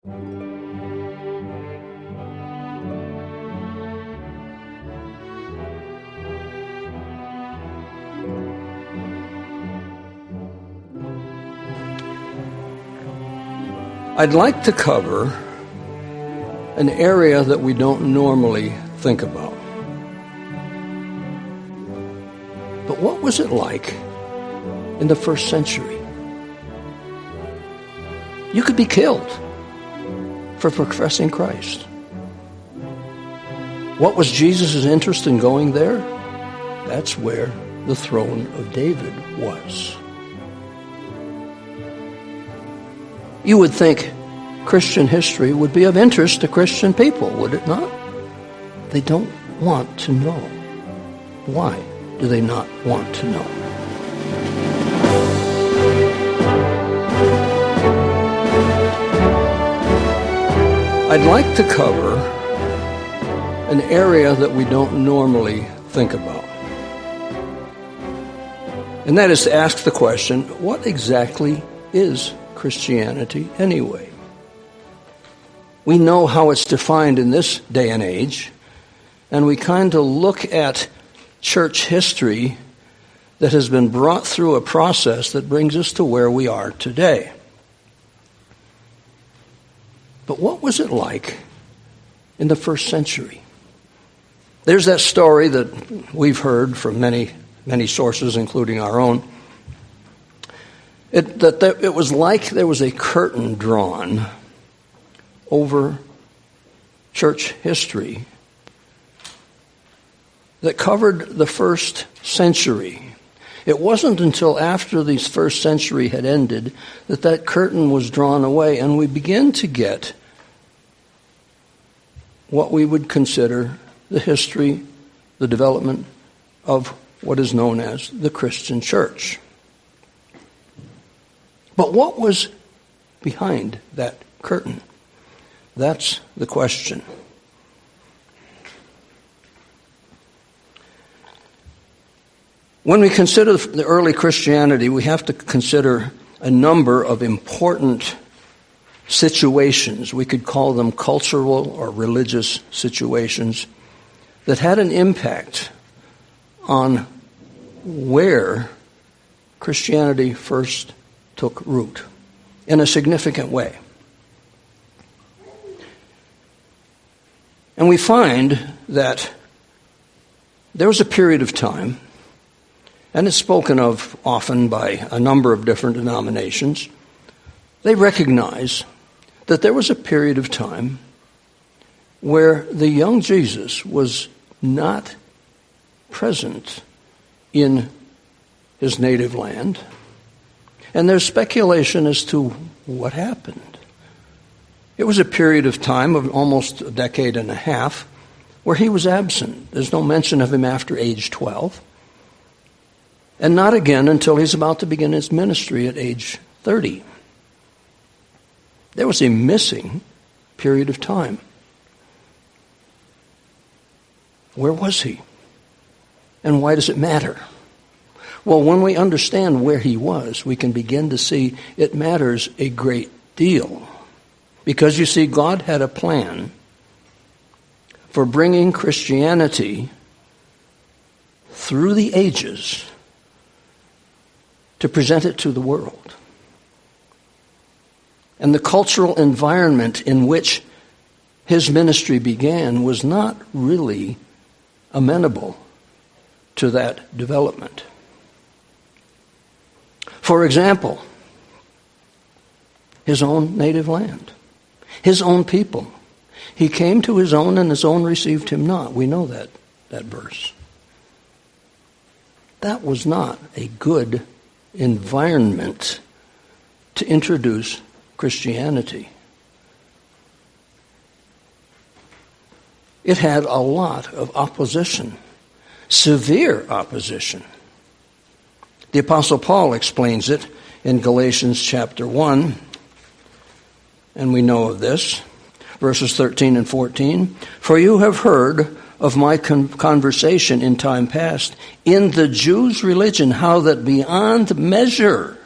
I'd like to cover an area that we don't normally think about. But what was it like in the first century? You could be killed for professing Christ. What was Jesus' interest in going there? That's where the throne of David was. You would think Christian history would be of interest to Christian people, would it not? They don't want to know. Why do they not want to know? I'd like to cover an area that we don't normally think about. And that is to ask the question, what exactly is Christianity anyway? We know how it's defined in this day and age, and we kind of look at church history that has been brought through a process that brings us to where we are today. But what was it like in the first century? There's that story that we've heard from many sources, including our own. It was like there was a curtain drawn over church history that covered the first century. It wasn't until after the first century had ended that curtain was drawn away, and we begin to get what we would consider the history, the development of what is known as the Christian church. But what was behind that curtain? That's the question. When we consider the early Christianity, we have to consider a number of important situations. We could call them cultural or religious situations that had an impact on where Christianity first took root in a significant way. And we find that there was a period of time, and it's spoken of often by a number of different denominations. They recognize that there was a period of time where the young Jesus was not present in his native land. And there's speculation as to what happened. It was a period of time of almost a decade and a half where he was absent. There's no mention of him after age 12. And not again until he's about to begin his ministry at age 30. There was a missing period of time. Where was he? And why does it matter? Well, when we understand where he was, we can begin to see it matters a great deal. Because you see, God had a plan for bringing Christianity through the ages to present it to the world. And the cultural environment in which his ministry began was not really amenable to that development. For example, his own native land, his own people. He came to his own, and his own received him not. We know that verse. That was not a good environment to introduce Christianity. It had a lot of opposition, severe opposition. The Apostle Paul explains it in Galatians chapter 1, and we know of this, verses 13 and 14. For you have heard of my conversation in time past in the Jews' religion, how that beyond measure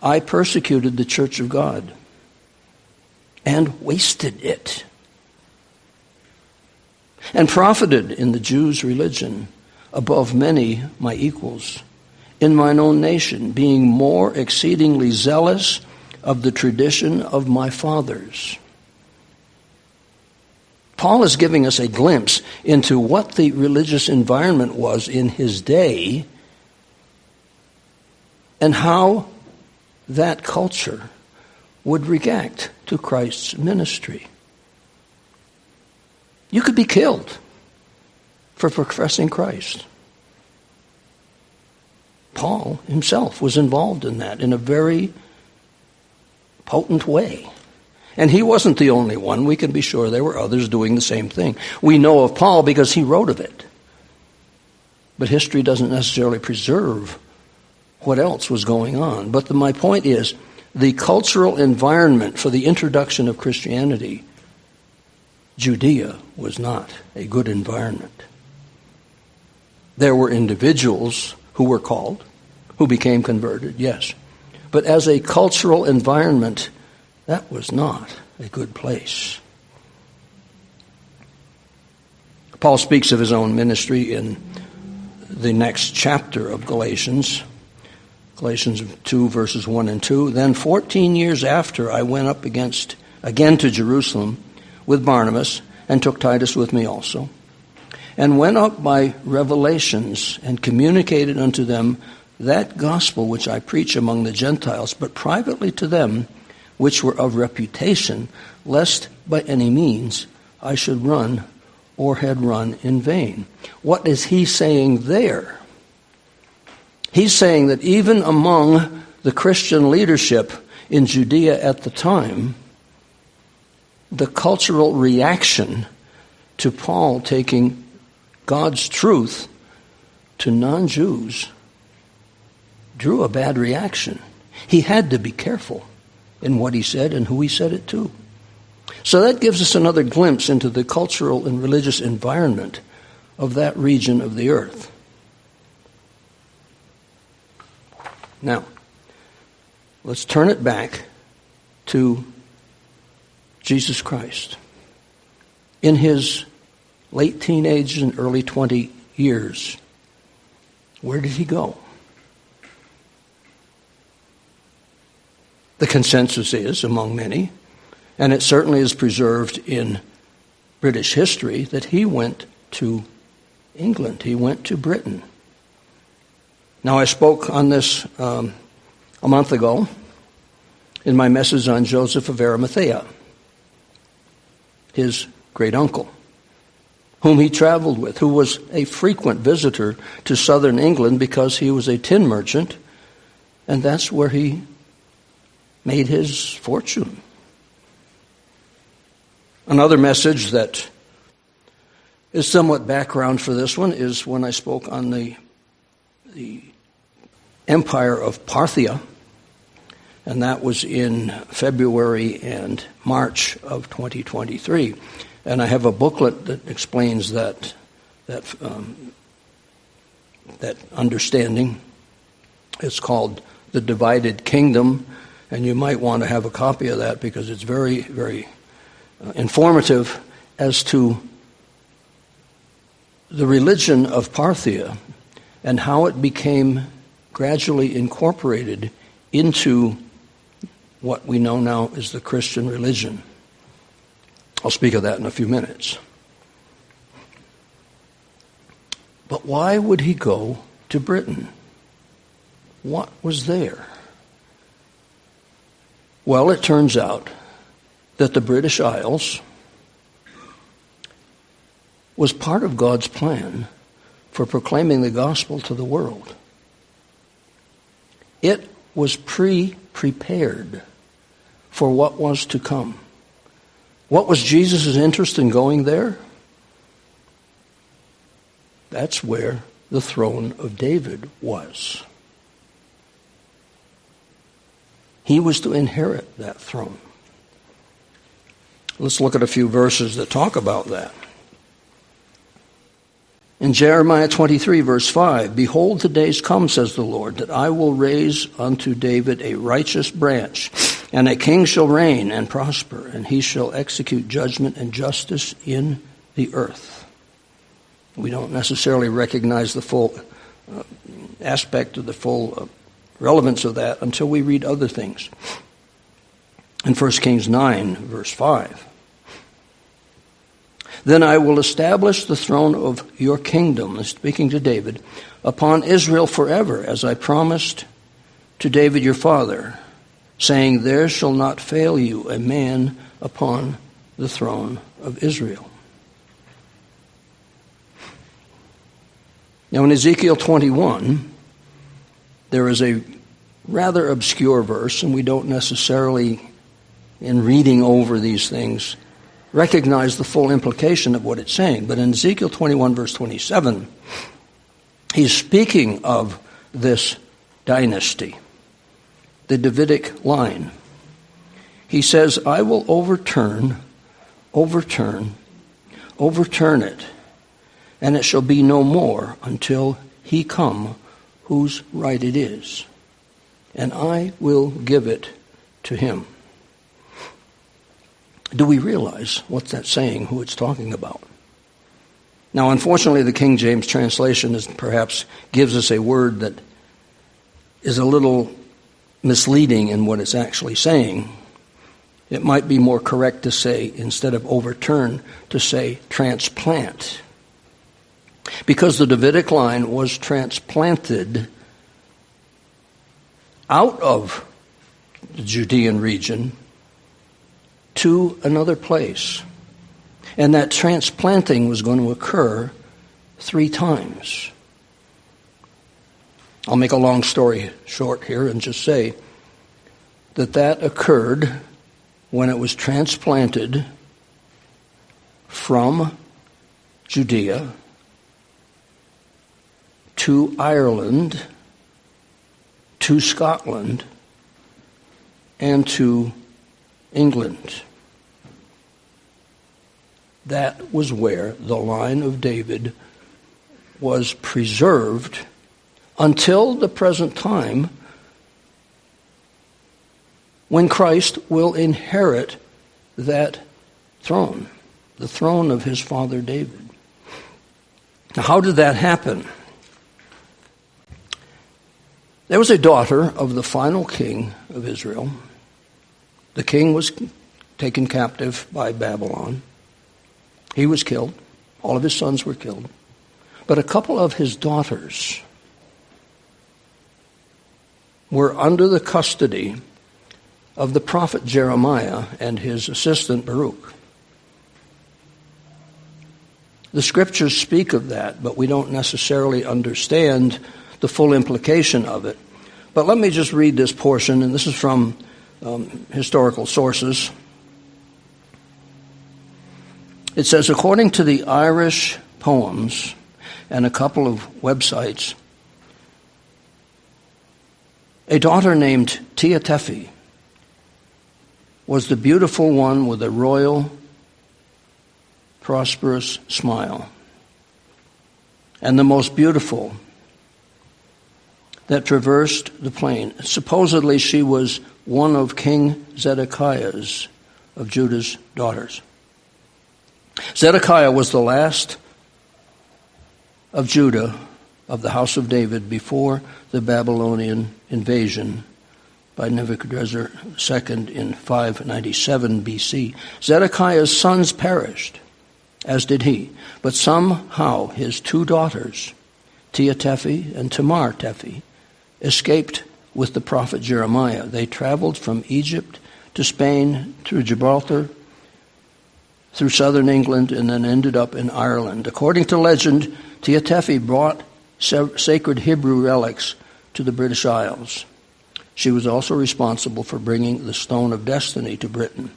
I persecuted the church of God. and wasted it, and profited in the Jews' religion above many my equals in mine own nation, being more exceedingly zealous of the tradition of my fathers. Paul is giving us a glimpse into what the religious environment was in his day and how that culture would react to Christ's ministry. You could be killed for professing Christ. Paul himself was involved in that in a very potent way. And he wasn't the only one. We can be sure there were others doing the same thing. We know of Paul because he wrote of it. But history doesn't necessarily preserve what else was going on. But my point is, the cultural environment for the introduction of Christianity, Judea was not a good environment. There were individuals who were called, who became converted, yes. But as a cultural environment, that was not a good place. Paul speaks of his own ministry in the next chapter of Galatians 2, verses 1 and 2. Then 14 years after, I went up again to Jerusalem with Barnabas, and took Titus with me also, and went up by revelations, and communicated unto them that gospel which I preach among the Gentiles, but privately to them which were of reputation, lest by any means I should run or had run in vain. What is he saying there? He's saying that even among the Christian leadership in Judea at the time, the cultural reaction to Paul taking God's truth to non-Jews drew a bad reaction. He had to be careful in what he said and who he said it to. So that gives us another glimpse into the cultural and religious environment of that region of the earth. Now, let's turn it back to Jesus Christ. In his late teenage and early 20 years, where did he go? The consensus is, among many, and it certainly is preserved in British history, that he went to England. He went to Britain. Now, I spoke on this a month ago in my message on Joseph of Arimathea, his great-uncle, whom he traveled with, who was a frequent visitor to southern England because he was a tin merchant, and that's where he made his fortune. Another message that is somewhat background for this one is when I spoke on the Empire of Parthia, and that was in February and March of 2023. And I have a booklet that explains that understanding. It's called The Divided Kingdom, and you might want to have a copy of that because it's very, very informative as to the religion of Parthia and how it became gradually incorporated into what we know now as the Christian religion. I'll speak of that in a few minutes. But why would he go to Britain? What was there? Well, it turns out that the British Isles was part of God's plan for proclaiming the gospel to the world. It was prepared for what was to come. What was Jesus' interest in going there? That's where the throne of David was. He was to inherit that throne. Let's look at a few verses that talk about that. In Jeremiah 23, verse 5, "Behold, the days come, says the Lord, that I will raise unto David a righteous branch, And a king shall reign and prosper, and he shall execute judgment and justice in the earth. We don't necessarily recognize the full aspect of the full relevance of that until we read other things. In 1 Kings 9, verse 5, then I will establish the throne of your kingdom, speaking to David, upon Israel forever, as I promised to David your father, saying, there shall not fail you a man upon the throne of Israel. Now in Ezekiel 21, there is a rather obscure verse, and we don't necessarily, in reading over these things, recognize the full implication of what it's saying. But in Ezekiel 21, verse 27, he's speaking of this dynasty, the Davidic line. He says, I will overturn it, and it shall be no more until he come whose right it is, and I will give it to him. Do we realize what that's saying, who it's talking about? Now, unfortunately, the King James translation perhaps gives us a word that is a little misleading in what it's actually saying. It might be more correct to say, instead of overturn, to say transplant. Because the Davidic line was transplanted out of the Judean region to another place. And that transplanting was going to occur 3 times. I'll make a long story short here and just say that occurred when it was transplanted from Judea to Ireland, to Scotland, and to England. That was where the line of David was preserved until the present time when Christ will inherit that throne, the throne of his father David. Now, how did that happen? There was a daughter of the final king of Israel. The king was taken captive by Babylon. He was killed. All of his sons were killed. But a couple of his daughters were under the custody of the prophet Jeremiah and his assistant Baruch. The scriptures speak of that, but we don't necessarily understand the full implication of it. But let me just read this portion, and this is from historical sources. It says, according to the Irish poems and a couple of websites, a daughter named Tia Tephi was the beautiful one with a royal, prosperous smile, and the most beautiful that traversed the plain. Supposedly she was one of King Zedekiah's, of Judah's daughters. Zedekiah was the last of Judah, of the house of David, before the Babylonian invasion by Nebuchadnezzar II in 597 BC. Zedekiah's sons perished, as did he. But somehow his 2 daughters, Tia Tephi and Tamar Tephi, escaped with the prophet Jeremiah. They traveled from Egypt to Spain, through Gibraltar, through southern England, and then ended up in Ireland. According to legend, Tia Tephi brought sacred Hebrew relics to the British Isles. She was also responsible for bringing the Stone of Destiny to Britain,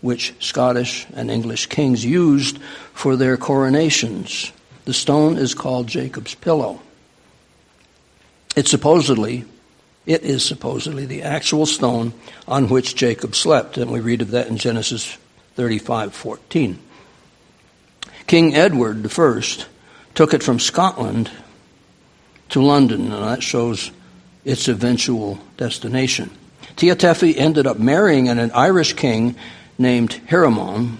which Scottish and English kings used for their coronations. The stone is called Jacob's Pillow. It is supposedly the actual stone on which Jacob slept, and we read of that in Genesis 35:14. King Edward I took it from Scotland to London, and that shows its eventual destination. Teotefi ended up marrying an Irish king named Hiramon.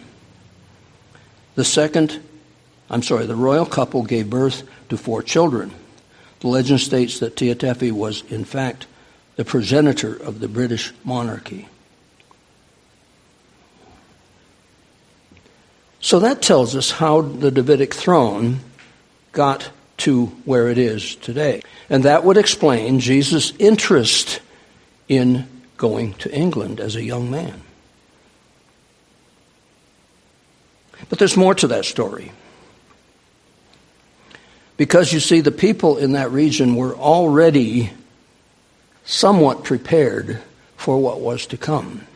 The royal couple gave birth to 4 children. The legend states that Teotefi was, in fact, the progenitor of the British monarchy. So that tells us how the Davidic throne got to where it is today. And that would explain Jesus' interest in going to England as a young man. But there's more to that story. Because you see, the people in that region were already somewhat prepared for what was to come.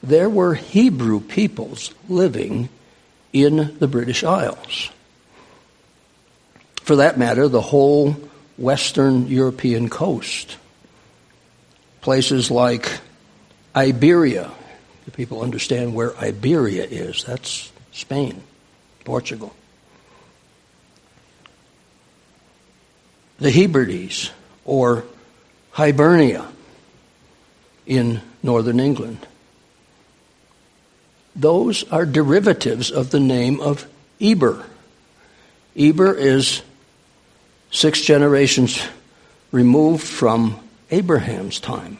There were Hebrew peoples living in the British Isles. For that matter, the whole Western European coast. Places like Iberia. Do people understand where Iberia is? That's Spain, Portugal. The Hebrides, or Hibernia in northern England. Those are derivatives of the name of Eber. Eber is 6 generations removed from Abraham's time.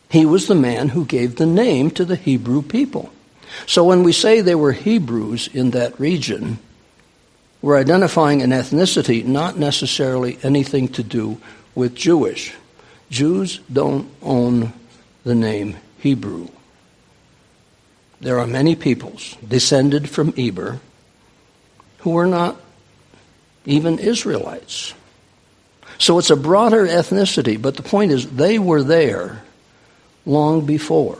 He was the man who gave the name to the Hebrew people. So when we say they were Hebrews in that region, we're identifying an ethnicity, not necessarily anything to do with Jewish. Jews don't own the name Hebrew. There are many peoples descended from Eber who are not even Israelites. So it's a broader ethnicity, but the point is they were there long before.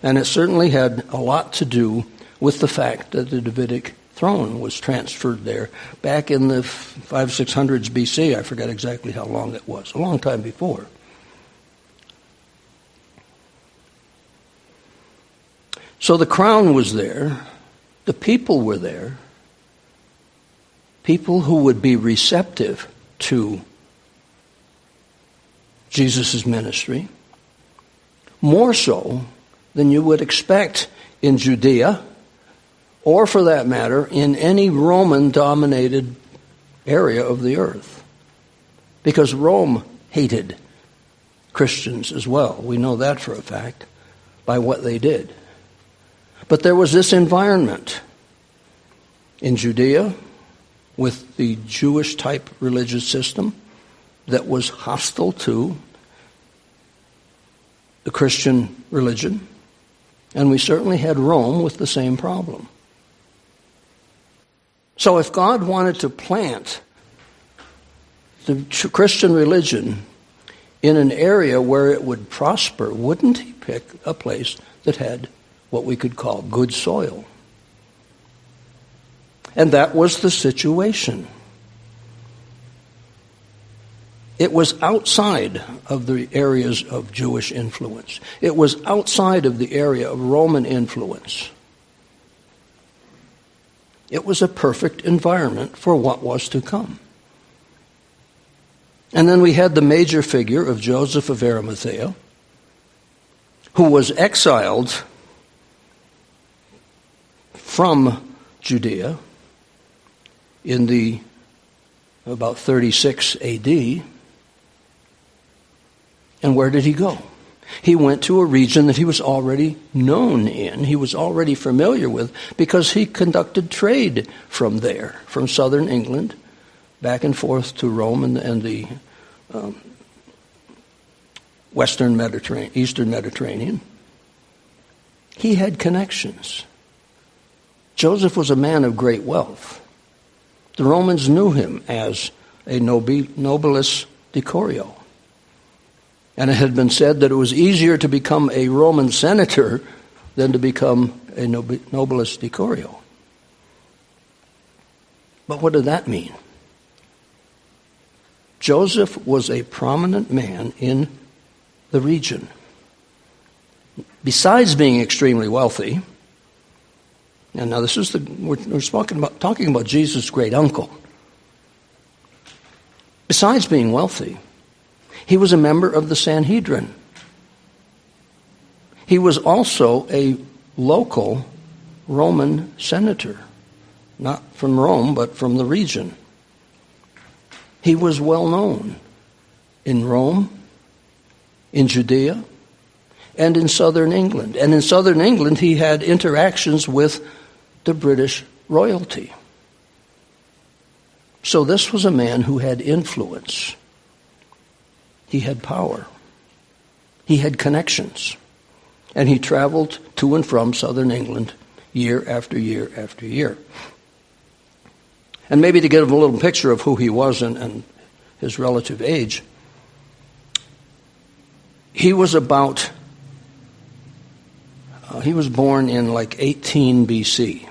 And it certainly had a lot to do with the fact that the Davidic throne was transferred there back in the 500-600s BC. I forget exactly how long it was, a long time before. So the crown was there, the people were there, people who would be receptive to Jesus' ministry, more so than you would expect in Judea, or for that matter, in any Roman-dominated area of the earth. Because Rome hated Christians as well. We know that for a fact by what they did. But there was this environment in Judea with the Jewish-type religious system that was hostile to the Christian religion. And we certainly had Rome with the same problem. So if God wanted to plant the Christian religion in an area where it would prosper, wouldn't he pick a place that had what we could call good soil? And that was the situation. It was outside of the areas of Jewish influence. It was outside of the area of Roman influence. It was a perfect environment for what was to come. And then we had the major figure of Joseph of Arimathea, who was exiled from Judea in the about 36 AD. And where did he go? He went to a region that he was already known in, he was already familiar with, because he conducted trade from there, from southern England, back and forth to Rome and the Eastern Mediterranean. He had connections. Joseph was a man of great wealth. The Romans knew him as a nobilis decorio. And it had been said that it was easier to become a Roman senator than to become a nobilis decorio. But what did that mean? Joseph was a prominent man in the region. Besides being extremely wealthy, and now this is we're talking about Jesus' great uncle. Besides being wealthy, He was a member of the Sanhedrin. He was also a local Roman senator, not from Rome, but from the region. He was well known in Rome, in Judea, and in southern England. And in southern England, he had interactions with the British royalty. So this was a man who had influence. He had power. He had connections. And he traveled to and from southern England year after year after year. And maybe to give a little picture of who he was and his relative age, he was born in like 18 BC,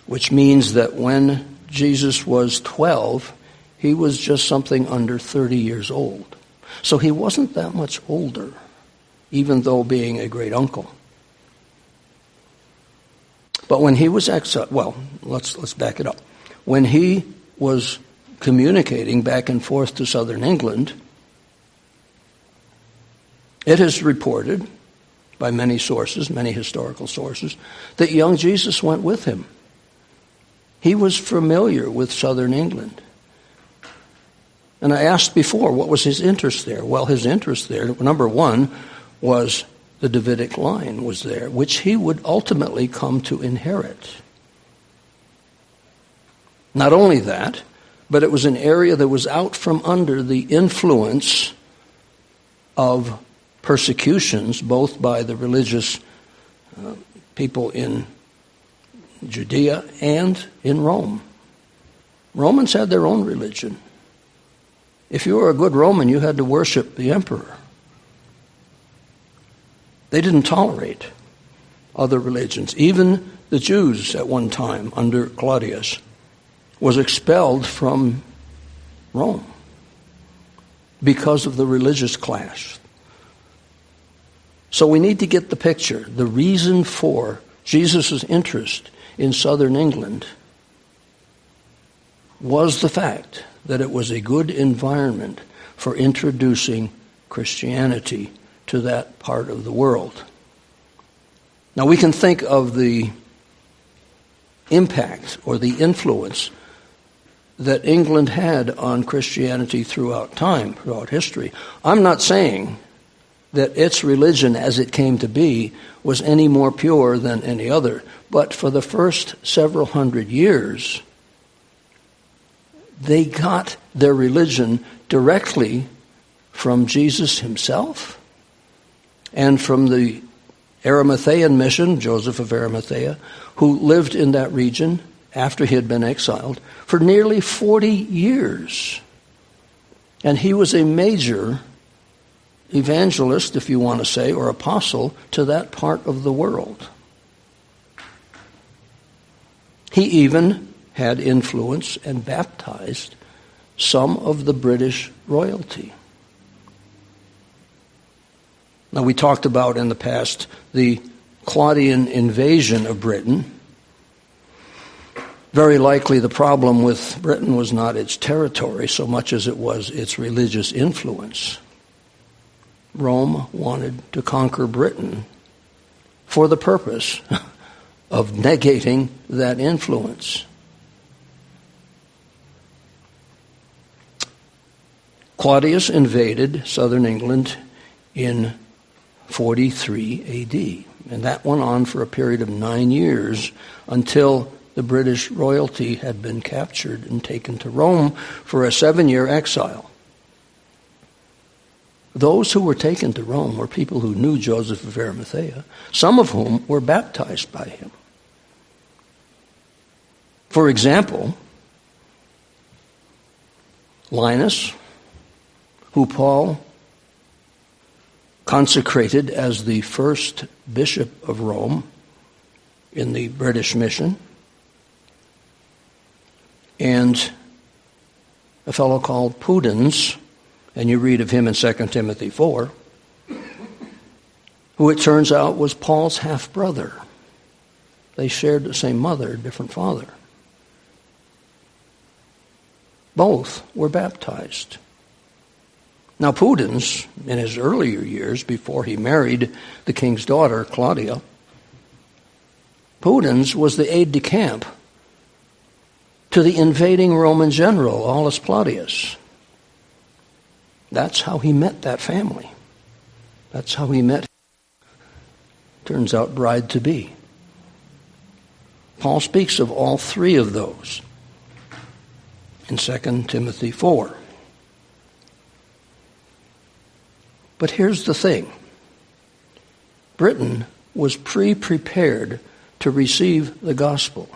which means that when Jesus was 12, he was just something under 30 years old. So he wasn't that much older, even though being a great uncle. But when he was exiled, well, let's back it up. When he was communicating back and forth to southern England, it is reported by many sources, many historical sources, that young Jesus went with him. He was familiar with southern England. And I asked before, what was his interest there? Well, his interest there, number one, was the Davidic line was there, which he would ultimately come to inherit. Not only that, but it was an area that was out from under the influence of persecutions, both by the religious people in Judea and in Rome. Romans had their own religion. If you were a good Roman, you had to worship the emperor. They didn't tolerate other religions. Even the Jews at one time, under Claudius, was expelled from Rome because of the religious clash. So we need to get the picture. The reason for Jesus' interest in southern England was the fact that it was a good environment for introducing Christianity to that part of the world. Now we can think of the impact or the influence that England had on Christianity throughout time, throughout history. I'm not saying that its religion as it came to be was any more pure than any other, but for the first several hundred years, they got their religion directly from Jesus himself and from the Arimathean mission, Joseph of Arimathea, who lived in that region after he had been exiled for nearly 40 years. And he was a major evangelist, if you want to say, or apostle to that part of the world. He even had influence and baptized some of the British royalty. Now, we talked about in the past the Claudian invasion of Britain. Very likely the problem with Britain was not its territory so much as it was its religious influence. Rome wanted to conquer Britain for the purpose of negating that influence. Claudius invaded southern England in 43 AD, and that went on for a period of 9 years until the British royalty had been captured and taken to Rome for a 7-year exile. Those who were taken to Rome were people who knew Joseph of Arimathea, some of whom were baptized by him. For example, Linus, who Paul consecrated as the first bishop of Rome in the British mission, and a fellow called Pudens, and you read of him in 2 Timothy 4, who it turns out was Paul's half-brother. They shared the same mother, different father. Both were baptized. Now, Pudens, in his earlier years, before he married the king's daughter, Claudia, Pudens was the aide-de-camp to the invading Roman general, Aulus Claudius. That's how he met that family. That's how he met, turns out, bride-to-be. Paul speaks of all three of those in 2 Timothy 4. But here's the thing. Britain was pre-prepared to receive the gospel.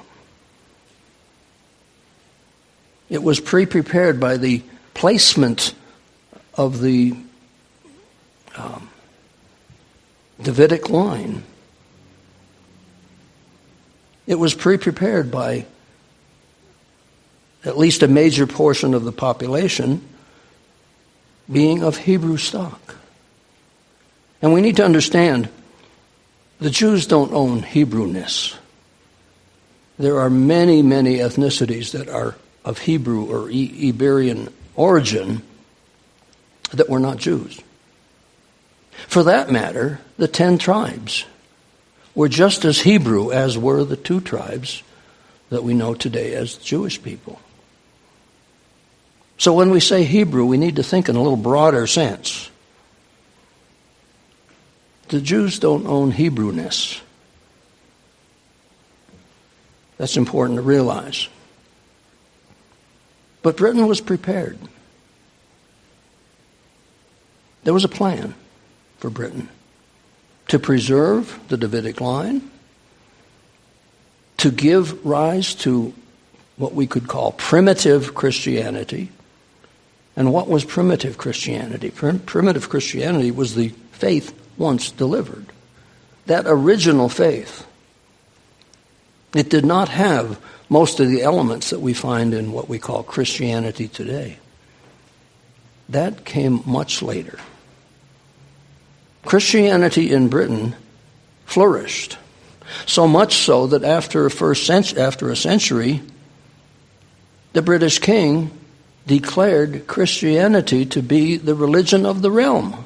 It was pre-prepared by the placement of the Davidic line. It was pre-prepared by at least a major portion of the population being of Hebrew stock. And we need to understand, the Jews don't own Hebrewness. There are many, many ethnicities that are of Hebrew or Iberian origin that were not Jews. For that matter, the 10 tribes were just as Hebrew as were the 2 tribes that we know today as Jewish people. So when we say Hebrew, we need to think in a little broader sense. The Jews don't own Hebrewness. That's important to realize. But Britain was prepared. There was a plan for Britain to preserve the Davidic line, to give rise to what we could call primitive Christianity. And what was primitive Christianity? Primitive Christianity was the faith once delivered. That original faith. It did not have most of the elements that we find in what we call Christianity today. That came much later. Christianity in Britain flourished, so much so that after a century, the British king declared Christianity to be the religion of the realm.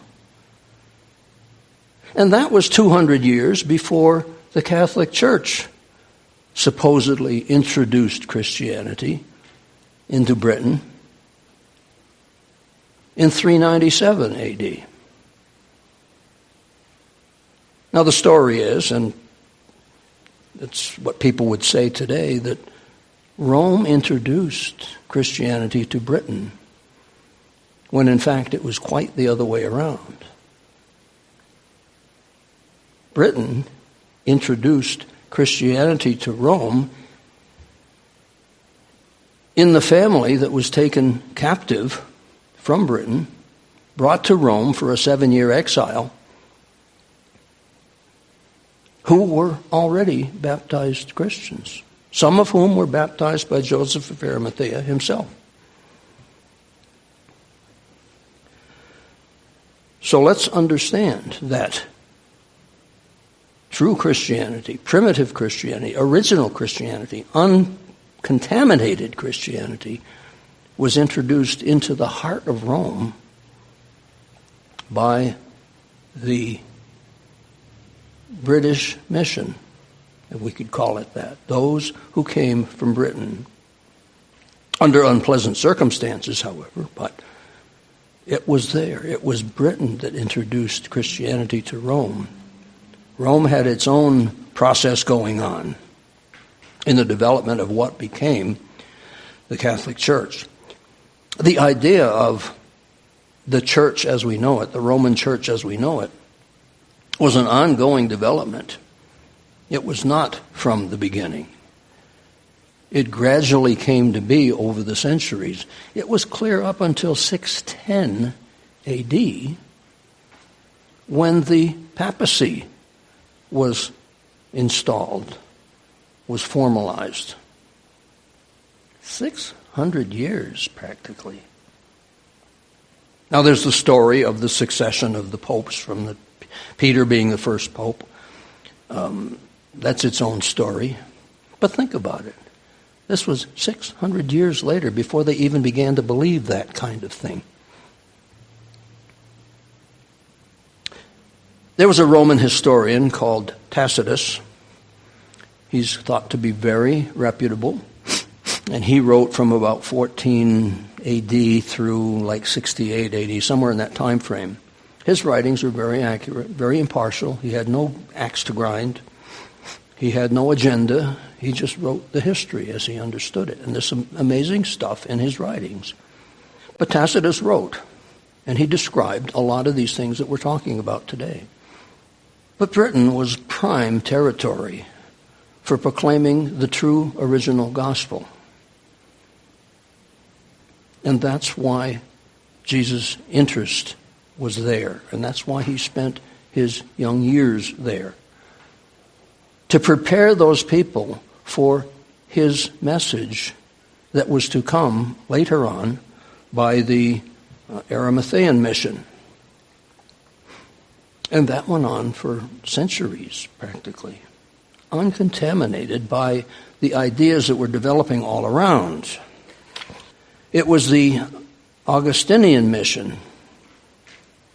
And that was 200 years before the Catholic Church supposedly introduced Christianity into Britain in 397 AD. Now the story is, and it's what people would say today, that Rome introduced Christianity to Britain, when in fact it was quite the other way around. Britain introduced Christianity to Rome in the family that was taken captive from Britain, brought to Rome for a 7-year exile, who were already baptized Christians, some of whom were baptized by Joseph of Arimathea himself. So let's understand that true Christianity, primitive Christianity, original Christianity, uncontaminated Christianity was introduced into the heart of Rome by the British mission, if we could call it that. Those who came from Britain under unpleasant circumstances, however, but it was there. It was Britain that introduced Christianity to Rome. Rome had its own process going on in the development of what became the Catholic Church. The idea of the church as we know it, the Roman Church as we know it, was an ongoing development. It was not from the beginning. It gradually came to be over the centuries. It was clear up until 610 AD when the papacy was installed, was formalized. 600 years, practically. Now there's the story of the succession of the popes from Peter being the first pope. That's its own story. But think about it. This was 600 years later before they even began to believe that kind of thing. There was a Roman historian called Tacitus. He's thought to be very reputable, and he wrote from about 14 AD through like 68 AD, somewhere in that time frame. His writings were very accurate, very impartial. He had no axe to grind. He had no agenda. He just wrote the history as he understood it. And there's some amazing stuff in his writings. But Tacitus wrote, and he described a lot of these things that we're talking about today. But Britain was prime territory for proclaiming the true original gospel. And that's why Jesus' interest was there, and that's why he spent his young years there, to prepare those people for his message that was to come later on by the Arimathean mission. And that went on for centuries, practically, uncontaminated by the ideas that were developing all around. It was the Augustinian mission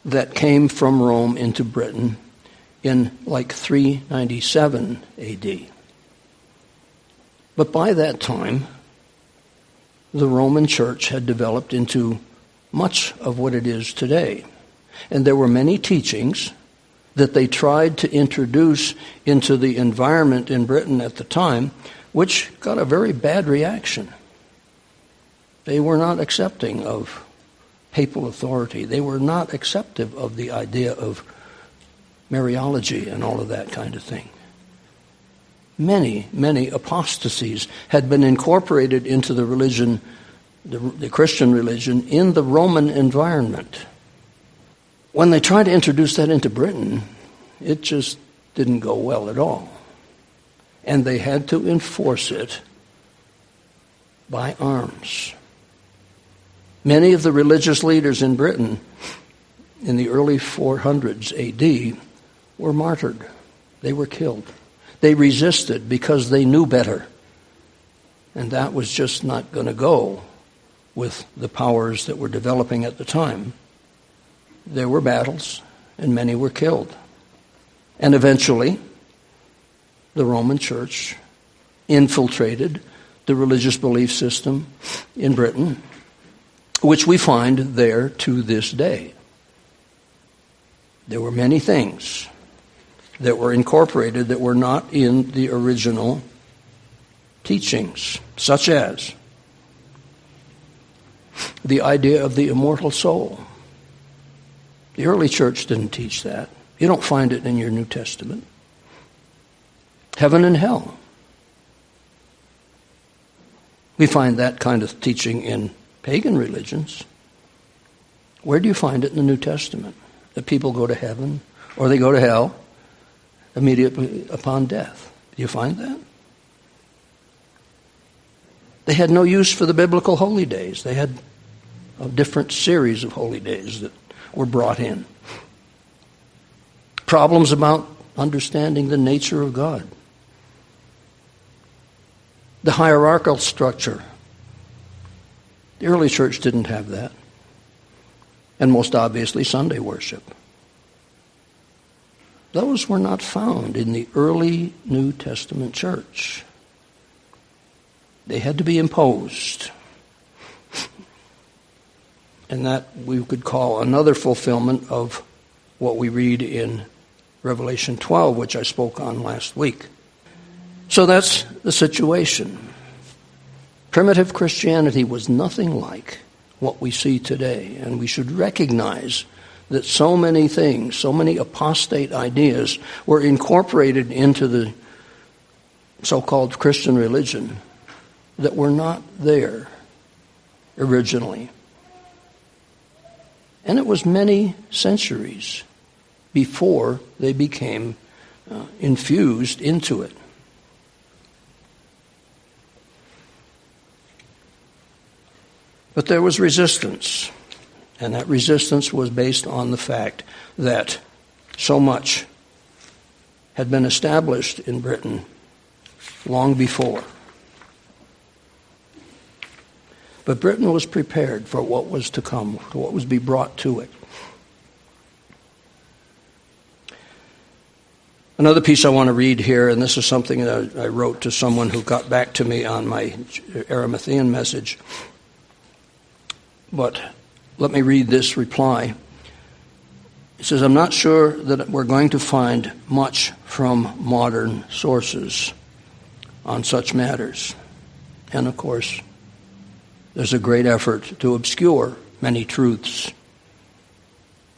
that came from Rome into Britain in like 397 AD. But by that time, the Roman Church had developed into much of what it is today. And there were many teachings that they tried to introduce into the environment in Britain at the time, which got a very bad reaction. They were not accepting of papal authority. They were not acceptive of the idea of Mariology and all of that kind of thing. Many, many apostasies had been incorporated into the religion, the Christian religion, in the Roman environment. When they tried to introduce that into Britain, it just didn't go well at all. And they had to enforce it by arms. Many of the religious leaders in Britain in the early 400s AD were martyred. They were killed. They resisted because they knew better. And that was just not going to go with the powers that were developing at the time. There were battles, and many were killed. And eventually, the Roman Church infiltrated the religious belief system in Britain, which we find there to this day. There were many things that were incorporated that were not in the original teachings, such as the idea of the immortal soul. The early church didn't teach that. You don't find it in your New Testament. Heaven and hell. We find that kind of teaching in pagan religions. Where do you find it in the New Testament? That people go to heaven or they go to hell immediately upon death. Do you find that? They had no use for the biblical holy days. They had a different series of holy days that were brought in. Problems about understanding the nature of God. The hierarchical structure. The early church didn't have that. And most obviously, Sunday worship. Those were not found in the early New Testament church. They had to be imposed. And that we could call another fulfillment of what we read in Revelation 12, which I spoke on last week. So that's the situation. Primitive Christianity was nothing like what we see today, and we should recognize that so many things, so many apostate ideas were incorporated into the so-called Christian religion that were not there originally. And it was many centuries before they became infused into it. But there was resistance, and that resistance was based on the fact that so much had been established in Britain long before. But Britain was prepared for what was to come, for what was to be brought to it. Another piece I want to read here, and this is something that I wrote to someone who got back to me on my Arimathean message. But let me read this reply. It says, I'm not sure that we're going to find much from modern sources on such matters. And of course, there's a great effort to obscure many truths,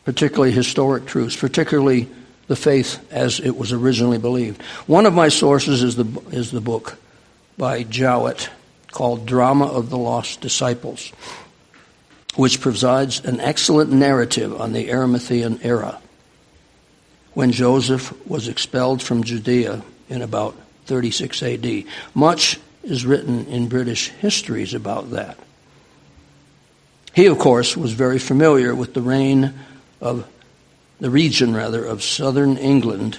particularly historic truths, particularly the faith as it was originally believed. One of my sources is the book by Jowett called Drama of the Lost Disciples, which provides an excellent narrative on the Arimathean era, when Joseph was expelled from Judea in about 36 AD. Much is written in British histories about that. He, of course, was very familiar with the region of southern England,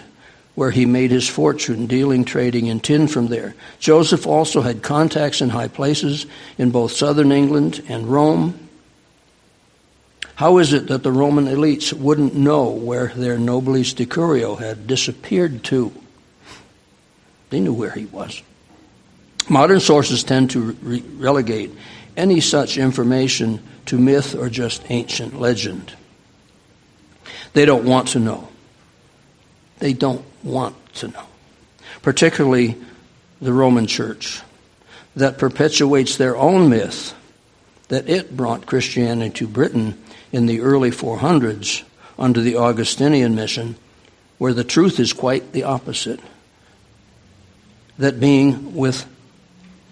where he made his fortune trading in tin from there. Joseph also had contacts in high places in both southern England and Rome. How is it that the Roman elites wouldn't know where their nobilis decurio had disappeared to? They knew where he was. Modern sources tend to relegate any such information to myth or just ancient legend. They don't want to know. They don't want to know. Particularly the Roman Church, that perpetuates their own myth that it brought Christianity to Britain in the early 400s under the Augustinian mission, where the truth is quite the opposite. That being with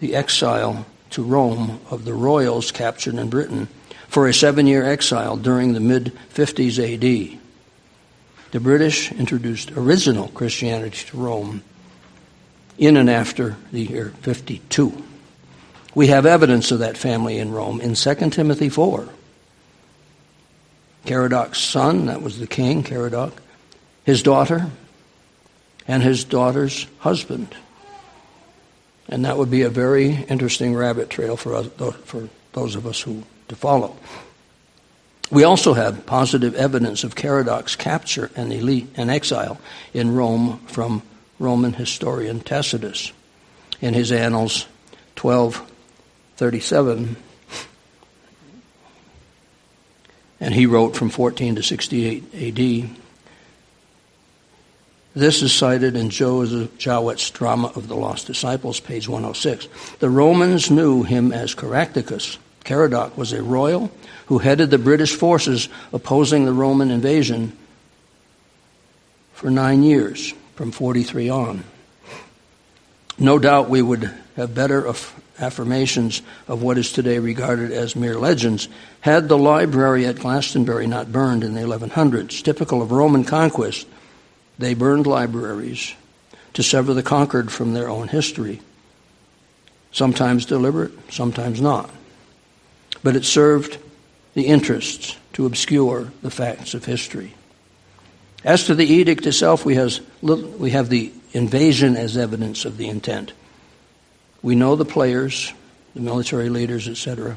the exile to Rome of the royals captured in Britain for a 7-year exile during the mid-50s AD, the British introduced original Christianity to Rome in and after the year 52. We have evidence of that family in Rome in 2 Timothy 4. Caradoc's son, that was the king, Caradoc, his daughter, and his daughter's husband. And that would be a very interesting rabbit trail for those of us who to follow. We also have positive evidence of Caradoc's capture and exile in Rome from Roman historian Tacitus in his Annals 1237. And he wrote from 14 to 68 AD. This is cited in Joseph Jowett's Drama of the Lost Disciples, page 106. The Romans knew him as Caractacus. Caradoc was a royal who headed the British forces opposing the Roman invasion for 9 years, from 43 on. No doubt we would have better affirmations of what is today regarded as mere legends had the library at Glastonbury not burned in the 1100s. Typical of Roman conquest, they burned libraries to sever the conquered from their own history. Sometimes deliberate, sometimes not. But it served the interests to obscure the facts of history. As to the edict itself, we have the invasion as evidence of the intent. We know the players, the military leaders, etc.,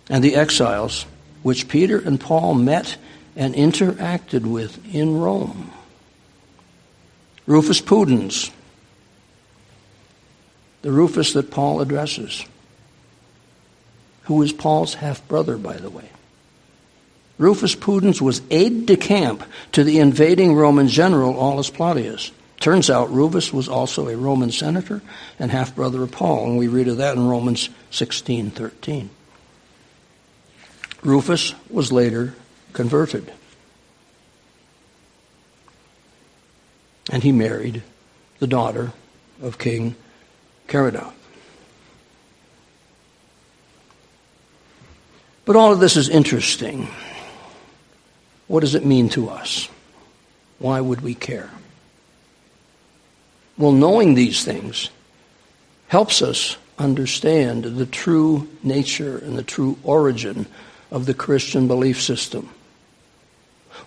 and the exiles, which Peter and Paul met and interacted with in Rome. Rufus Pudens, the Rufus that Paul addresses, who is Paul's half-brother, by the way. Rufus Pudens was aide-de-camp to the invading Roman general Aulus Plautius. Turns out Rufus was also a Roman senator and half-brother of Paul, and we read of that in Romans 16:13. Rufus was later converted, and he married the daughter of King Caradoc. But all of this is interesting. What does it mean to us? Why would we care? Well, knowing these things helps us understand the true nature and the true origin of the Christian belief system.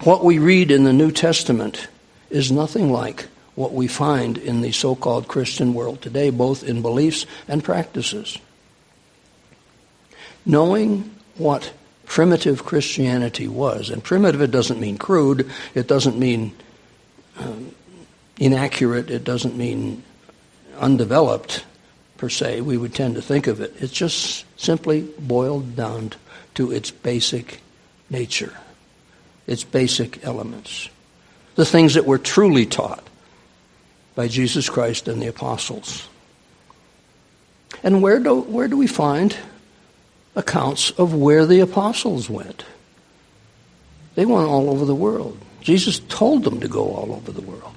What we read in the New Testament is nothing like what we find in the so-called Christian world today, both in beliefs and practices. Knowing what primitive Christianity was, and primitive, it doesn't mean crude, it doesn't mean inaccurate. It doesn't mean undeveloped, per se. We would tend to think of it. It's just simply boiled down to its basic nature, its basic elements, the things that were truly taught by Jesus Christ and the apostles. And where do we find accounts of where the apostles went? They went all over the world. Jesus told them to go all over the world.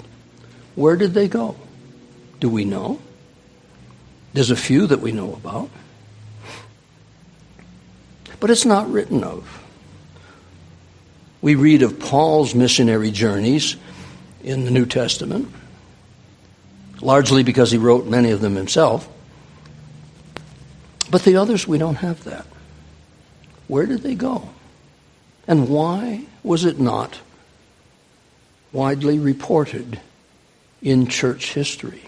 Where did they go? Do we know? There's a few that we know about. But it's not written of. We read of Paul's missionary journeys in the New Testament, largely because he wrote many of them himself. But the others, we don't have that. Where did they go? And why was it not widely reported in church history?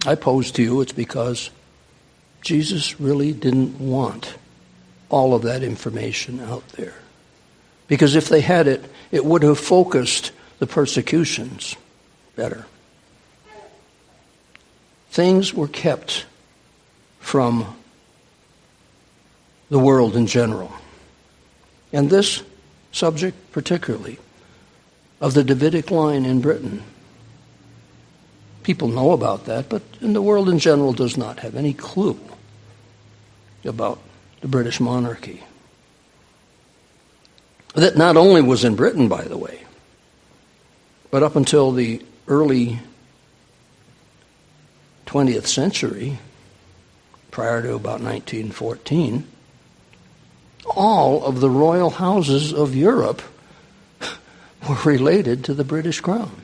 I pose to you it's because Jesus really didn't want all of that information out there. Because if they had it, it would have focused the persecutions better. Things were kept from the world in general. And this subject particularly, of the Davidic line in Britain. People know about that, but in the world in general does not have any clue about the British monarchy. That not only was in Britain, by the way, but up until the early 20th century, prior to about 1914, all of the royal houses of Europe were related to the British crown.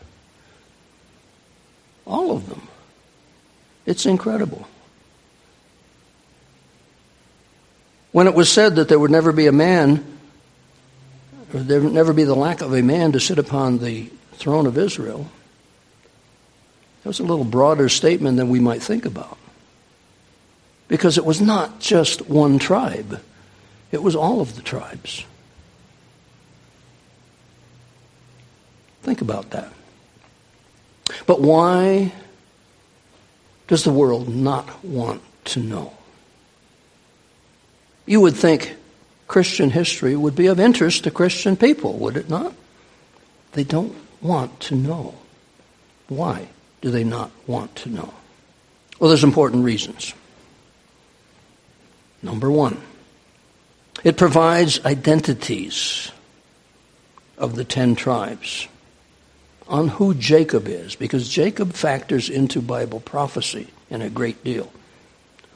All of them. It's incredible. When it was said that there would never be a man, or there would never be the lack of a man to sit upon the throne of Israel, that was a little broader statement than we might think about. Because it was not just one tribe. It was all of the tribes. Think about that. But why does the world not want to know? You would think Christian history would be of interest to Christian people, would it not? They don't want to know. Why do they not want to know? Well, there's important reasons. Number one, it provides identities of the 10 tribes on who Jacob is, because Jacob factors into Bible prophecy in a great deal.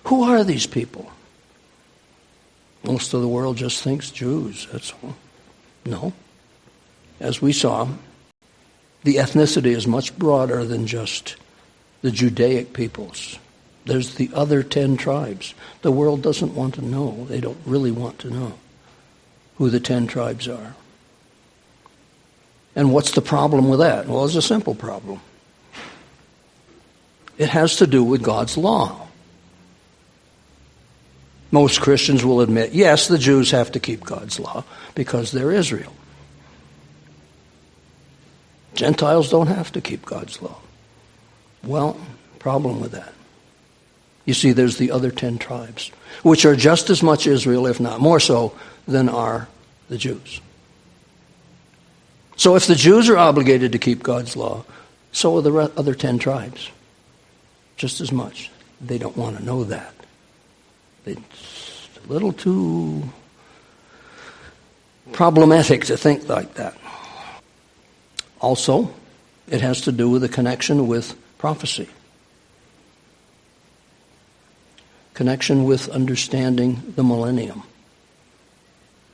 Who are these people? Most of the world just thinks Jews, that's all. No. As we saw, the ethnicity is much broader than just the Judaic peoples. There's the other 10 tribes. The world doesn't want to know. They don't really want to know who the 10 tribes are. And what's the problem with that? Well, it's a simple problem. It has to do with God's law. Most Christians will admit, yes, the Jews have to keep God's law because they're Israel. Gentiles don't have to keep God's law. Well, problem with that. You see, there's the other 10 tribes, which are just as much Israel, if not more so, than are the Jews. So if the Jews are obligated to keep God's law, so are the other 10 tribes. Just as much. They don't want to know that. It's a little too problematic to think like that. Also, it has to do with a connection with prophecy. Connection with understanding the millennium.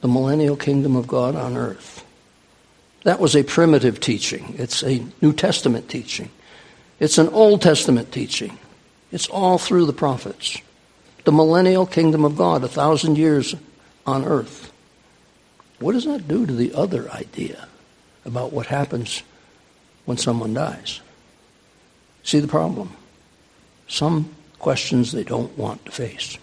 The millennial kingdom of God on earth. That was a primitive teaching. It's a New Testament teaching. It's an Old Testament teaching. It's all through the prophets. The millennial kingdom of God, 1,000 years on earth. What does that do to the other idea about what happens when someone dies? See the problem? Some questions they don't want to face.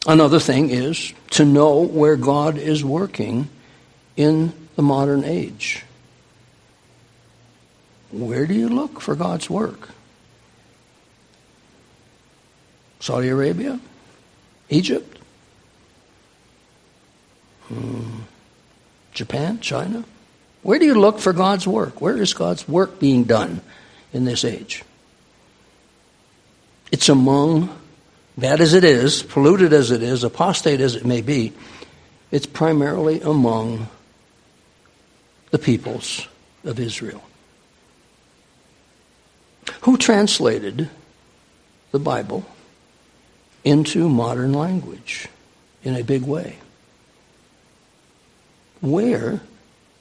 Another thing is to know where God is working in the modern age. Where do you look for God's work? Saudi Arabia? Egypt? Japan? China? Where do you look for God's work? Where is God's work being done in this age? It's among, bad as it is, polluted as it is, apostate as it may be, it's primarily among the peoples of Israel. Who translated the Bible into modern language in a big way? Where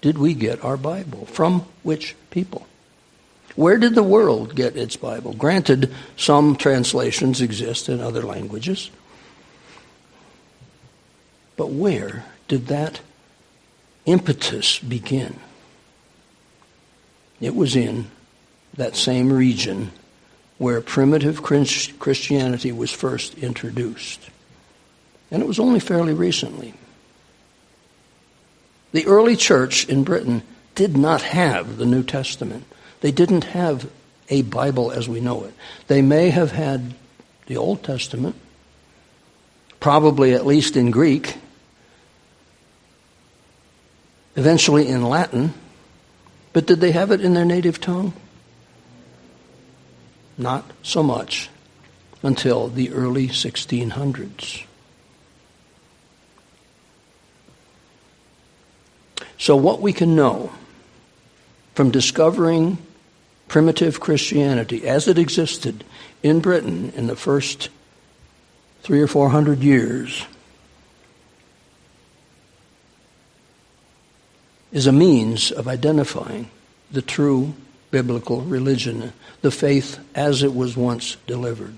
did we get our Bible? From which people? Where did the world get its Bible? Granted, some translations exist in other languages. But where did that impetus begin? It was in that same region where primitive Christianity was first introduced. And it was only fairly recently. The early church in Britain did not have the New Testament. They didn't have a Bible as we know it. They may have had the Old Testament, probably at least in Greek, eventually in Latin, but did they have it in their native tongue? Not so much until the early 1600s. So what we can know from discovering primitive Christianity as it existed in Britain in the first 300 or 400 years is a means of identifying the true biblical religion, the faith as it was once delivered.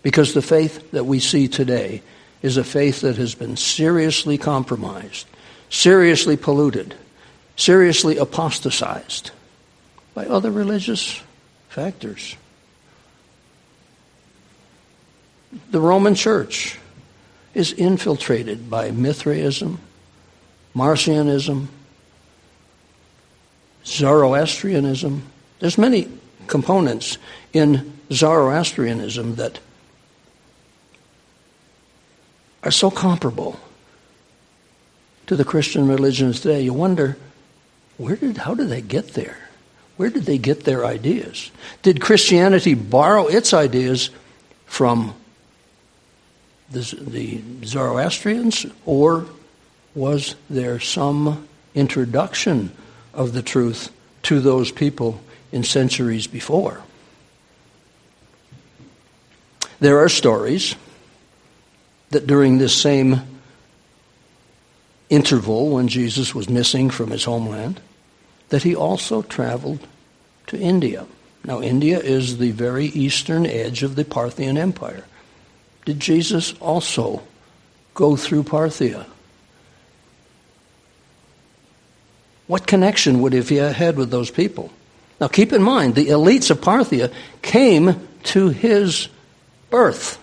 Because the faith that we see today is a faith that has been seriously compromised, seriously polluted, seriously apostatized by other religious factors. The Roman Church is infiltrated by Mithraism, Marcionism, Zoroastrianism. There's many components in Zoroastrianism that are so comparable to the Christian religions today. You wonder, how did they get there? Where did they get their ideas? Did Christianity borrow its ideas from the Zoroastrians, or was there some introduction of the truth to those people in centuries before? There are stories that during this same interval when Jesus was missing from his homeland, that he also traveled to India. Now, India is the very eastern edge of the Parthian Empire. Did Jesus also go through Parthia? What connection would he have had with those people? Now, keep in mind, the elites of Parthia came to his birth.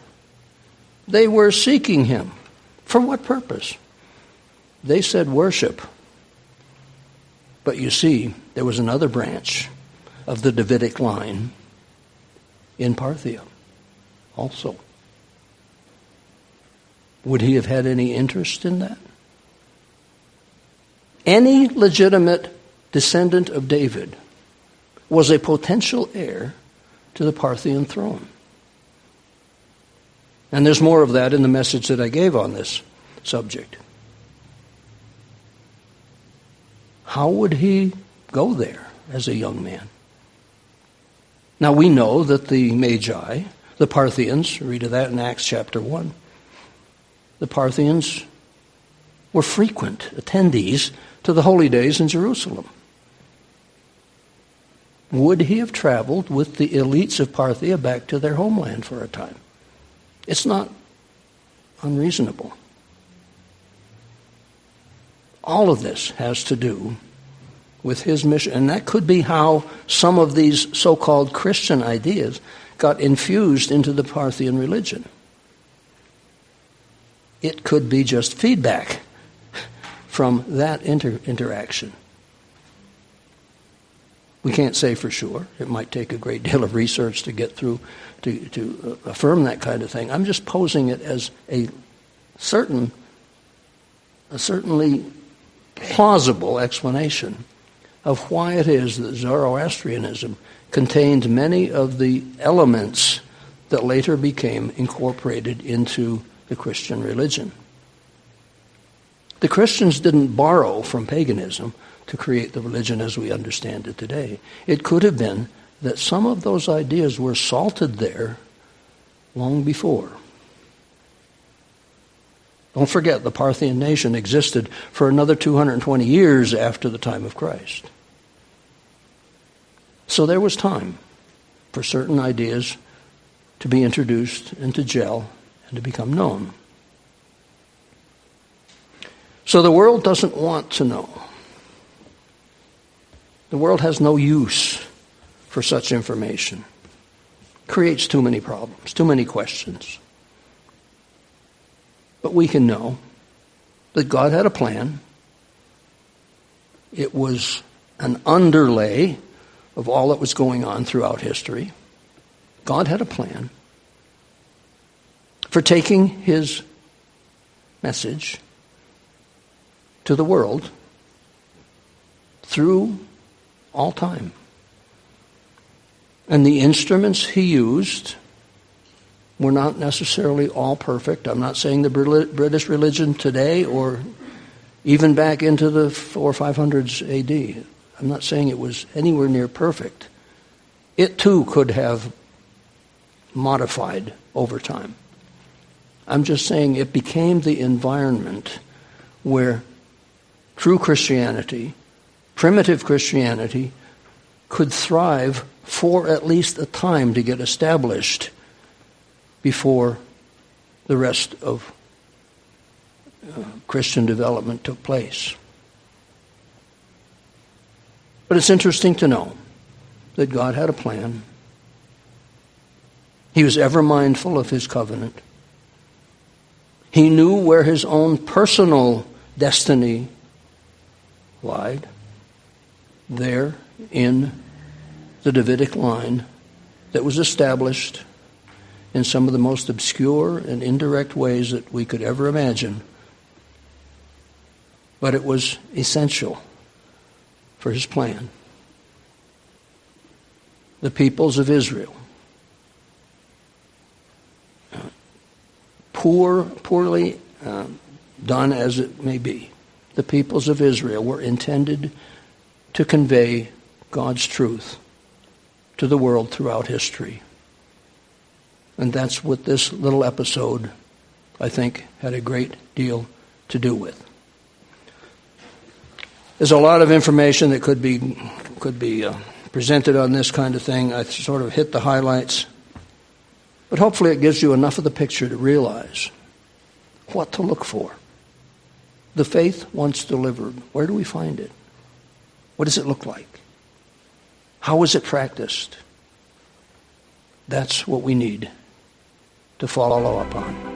They were seeking him. For what purpose? They said worship. But you see, there was another branch of the Davidic line in Parthia also. Would he have had any interest in that? Any legitimate descendant of David was a potential heir to the Parthian throne. And there's more of that in the message that I gave on this subject. How would he go there as a young man? Now we know that the Magi, the Parthians, read of that in Acts chapter 1, the Parthians were frequent attendees to the holy days in Jerusalem. Would he have traveled with the elites of Parthia back to their homeland for a time? It's not unreasonable. All of this has to do with his mission, and that could be how some of these so-called Christian ideas got infused into the Parthian religion. It could be just feedback from that interaction. We can't say for sure. It might take a great deal of research to get through to affirm that kind of thing. I'm just posing it as a certainly plausible explanation of why it is that Zoroastrianism contained many of the elements that later became incorporated into the Christian religion. The Christians didn't borrow from paganism to create the religion as we understand it today. It could have been that some of those ideas were salted there long before. Don't forget, the Parthian nation existed for another 220 years after the time of Christ. So there was time for certain ideas to be introduced and to gel and to become known. So the world doesn't want to know. The world has no use for such information. Creates too many problems, too many questions. But we can know that God had a plan. It was an underlay of all that was going on throughout history. God had a plan for taking his message to the world through all time. And the instruments he used were not necessarily all perfect. I'm not saying the British religion today or even back into the 400s or 500s AD. I'm not saying it was anywhere near perfect. It too could have modified over time. I'm just saying it became the environment where true Christianity, primitive Christianity, could thrive for at least a time to get established before the rest of Christian development took place. But it's interesting to know that God had a plan. He was ever mindful of his covenant. He knew where his own personal destiny lied, there in the Davidic line that was established in some of the most obscure and indirect ways that we could ever imagine. But it was essential for his plan. The peoples of Israel, poorly done as it may be, the peoples of Israel were intended to convey God's truth to the world throughout history. And that's what this little episode, I think, had a great deal to do with. There's a lot of information that could be presented on this kind of thing. I sort of hit the highlights. But hopefully it gives you enough of the picture to realize what to look for. The faith once delivered, where do we find it? What does it look like? How is it practiced? That's what we need to follow up on.